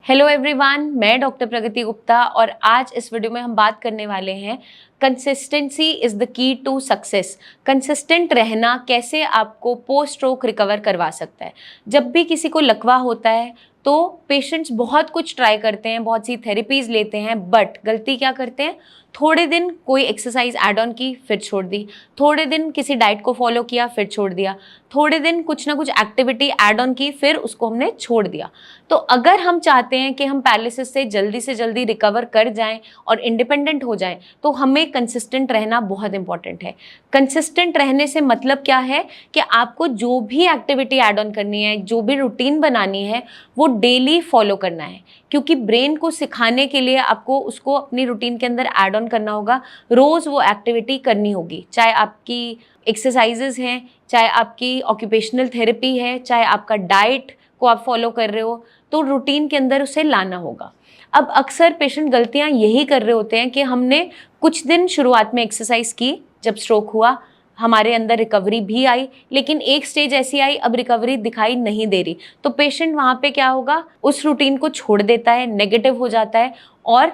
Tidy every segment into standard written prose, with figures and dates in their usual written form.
Hello everyone, मैं doctor प्रगति गुप्ता और आज इस वीडियो में हम बात करने वाले हैं consistency is the key to success. Consistent रहना कैसे आपको पोस्ट स्ट्रोक रिकवर करवा सकता है। जब भी किसी को लकवा होता है तो पेशेंट्स बहुत कुछ ट्राई करते हैं, बहुत सी थेरेपीज लेते हैं, बट गलती क्या करते हैं, थोड़े दिन कोई एक्सरसाइज ऐड ऑन की फिर छोड़ दी, थोड़े दिन किसी डाइट को फॉलो किया फिर छोड़ दिया, थोड़े दिन कुछ ना कुछ एक्टिविटी ऐड ऑन की फिर उसको हमने छोड़ दिया। तो अगर हम चाहते हैं कि हम पैरालिसिस से जल्दी रिकवर कर जाएं और इंडिपेंडेंट हो जाएं तो हमें कंसिस्टेंट रहना बहुत इंपॉर्टेंट है। कंसिस्टेंट रहने से मतलब क्या है कि आपको जो भी एक्टिविटी ऐड ऑन करनी है, जो भी रूटीन बनानी है, वो डेली फॉलो करना है, क्योंकि ब्रेन को सिखाने के लिए आपको उसको अपनी रूटीन के अंदर ऐड ऑन करना होगा। रोज वो एक्टिविटी करनी होगी, चाहे आपकी एक्सरसाइजेज हैं, चाहे आपकी ऑक्यूपेशनल थेरेपी है, चाहे आपका डाइट को आप फॉलो कर रहे हो, तो रूटीन के अंदर उसे लाना होगा। अब अक्सर पेशेंट गलतियां यही कर रहे होते हैं कि हमने कुछ दिन शुरुआत में एक्सरसाइज की, जब स्ट्रोक हुआ हमारे अंदर रिकवरी भी आई, लेकिन एक स्टेज ऐसी आई अब रिकवरी दिखाई नहीं दे रही, तो पेशेंट वहाँ पे क्या होगा, उस रूटीन को छोड़ देता है, नेगेटिव हो जाता है और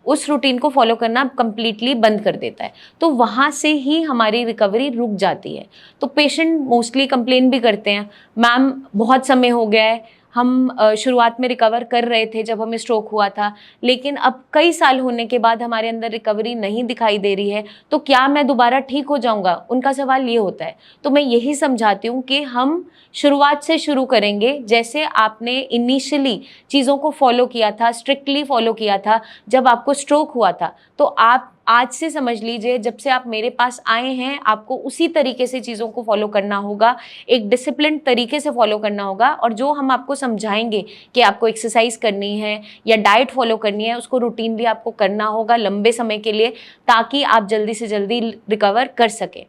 उस रूटीन को फॉलो करना कंप्लीटली बंद कर देता है। तो वहाँ से ही हमारी रिकवरी रुक जाती है। तो पेशेंट मोस्टली कंप्लेन भी करते हैं, मैम बहुत समय हो गया है, हम शुरुआत में रिकवर कर रहे थे जब हमें स्ट्रोक हुआ था, लेकिन अब कई साल होने के बाद हमारे अंदर रिकवरी नहीं दिखाई दे रही है, तो क्या मैं दोबारा ठीक हो जाऊंगा? उनका सवाल ये होता है। तो मैं यही समझाती हूँ कि हम शुरुआत से शुरू करेंगे, जैसे आपने इनिशियली चीज़ों को फॉलो किया था, स्ट्रिक्टली फॉलो किया था जब आपको स्ट्रोक हुआ था, तो आप आज से समझ लीजिए जब से आप मेरे पास आए हैं आपको उसी तरीके से चीज़ों को फॉलो करना होगा, एक डिसिप्लिन तरीके से फॉलो करना होगा। और जो हम आपको समझाएंगे कि आपको एक्सरसाइज करनी है या डाइट फॉलो करनी है, उसको रूटीनली आपको करना होगा लंबे समय के लिए, ताकि आप जल्दी से जल्दी रिकवर कर सकें।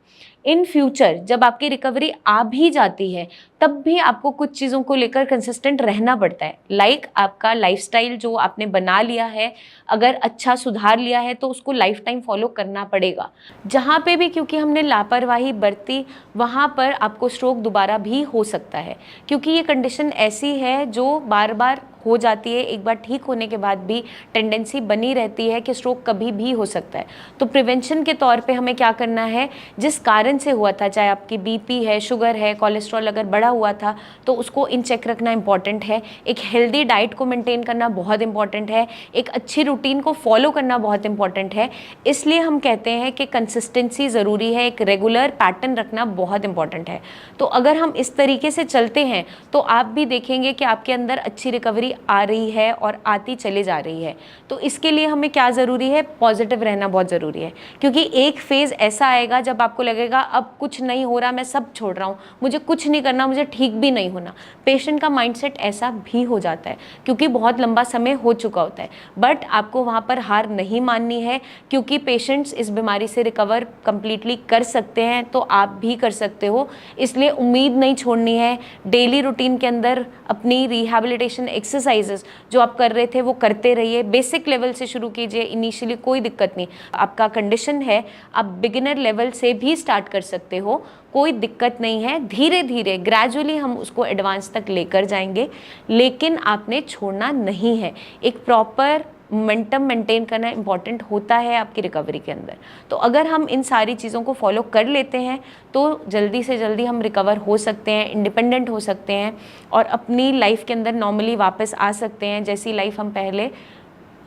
इन फ्यूचर जब आपकी रिकवरी आ भी जाती है तब भी आपको कुछ चीज़ों को लेकर कंसिस्टेंट रहना पड़ता है। लाइक आपका लाइफस्टाइल जो आपने बना लिया है, अगर अच्छा सुधार लिया है तो उसको लाइफ टाइम फॉलो करना पड़ेगा। जहाँ पे भी क्योंकि हमने लापरवाही बरती वहाँ पर आपको स्ट्रोक दोबारा भी हो सकता है, क्योंकि ये कंडीशन ऐसी है जो बार बार हो जाती है, एक बार ठीक होने के बाद भी टेंडेंसी बनी रहती है कि स्ट्रोक कभी भी हो सकता है। तो प्रिवेंशन के तौर पे हमें क्या करना है, जिस कारण से हुआ था, चाहे आपकी बीपी है, शुगर है, कोलेस्ट्रॉल अगर बढ़ा हुआ था, तो उसको इन चेक रखना इंपॉर्टेंट है। एक हेल्दी डाइट को मेंटेन करना बहुत इंपॉर्टेंट है, एक अच्छी रूटीन को फॉलो करना बहुत इंपॉर्टेंट है। इसलिए हम कहते हैं कि कंसिस्टेंसी ज़रूरी है, एक रेगुलर पैटर्न रखना बहुत इंपॉर्टेंट है। तो अगर हम इस तरीके से चलते हैं तो आप भी देखेंगे कि आपके अंदर अच्छी रिकवरी आ रही है और आती चली जा रही है। तो इसके लिए हमें क्या ज़रूरी है, पॉजिटिव रहना बहुत ज़रूरी है, क्योंकि एक फेज़ ऐसा आएगा जब आपको लगेगा अब कुछ नहीं हो रहा, मैं सब छोड़ रहा हूँ, मुझे कुछ नहीं करना, मुझे ठीक भी नहीं होना। पेशेंट का माइंडसेट ऐसा भी हो जाता है क्योंकि बहुत लंबा समय हो चुका होता है। बट आपको वहाँ पर हार नहीं माननी है, क्योंकि पेशेंट्स इस बीमारी से रिकवर कंप्लीटली कर सकते हैं, तो आप भी कर सकते हो। इसलिए उम्मीद नहीं छोड़नी है, डेली रूटीन के अंदर अपनी रिहैबिलिटेशन एक्सरसाइजेस जो आप कर रहे थे वो करते रहिए। बेसिक लेवल से शुरू कीजिए, इनिशियली कोई दिक्कत नहीं। आपका कंडीशन है, आप बिगिनर लेवल से भी स्टार्ट कर सकते हो, कोई दिक्कत नहीं है। धीरे धीरे ग्रेजुअली हम उसको एडवांस तक लेकर जाएंगे, लेकिन आपने छोड़ना नहीं है। एक प्रॉपर मोमेंटम मेंटेन करना इंपॉर्टेंट होता है आपकी रिकवरी के अंदर। तो अगर हम इन सारी चीज़ों को फॉलो कर लेते हैं तो जल्दी से जल्दी हम रिकवर हो सकते हैं, इंडिपेंडेंट हो सकते हैं और अपनी लाइफ के अंदर नॉर्मली वापस आ सकते हैं। जैसी लाइफ हम पहले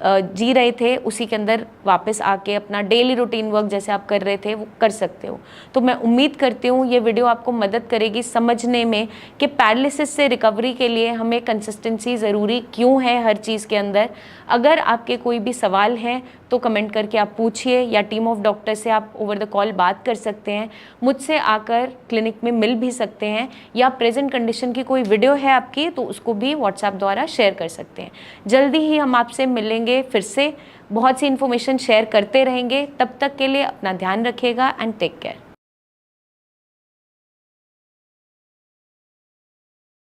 जी रहे थे उसी के अंदर वापस आके अपना डेली रूटीन वर्क जैसे आप कर रहे थे वो कर सकते हो। तो मैं उम्मीद करती हूँ ये वीडियो आपको मदद करेगी समझने में कि पैरालिसिस से रिकवरी के लिए हमें कंसिस्टेंसी ज़रूरी क्यों है हर चीज़ के अंदर। अगर आपके कोई भी सवाल हैं तो कमेंट करके आप पूछिए, या टीम ऑफ डॉक्टर से आप ओवर द कॉल बात कर सकते हैं, मुझसे आकर क्लिनिक में मिल भी सकते हैं, या प्रेजेंट कंडीशन की कोई वीडियो है आपकी तो उसको भी व्हाट्सएप द्वारा शेयर कर सकते हैं। जल्दी ही हम आपसे मिलेंगे, फिर से बहुत सी इन्फॉर्मेशन शेयर करते रहेंगे। तब तक के लिए अपना ध्यान रखिएगा एंड टेक केयर।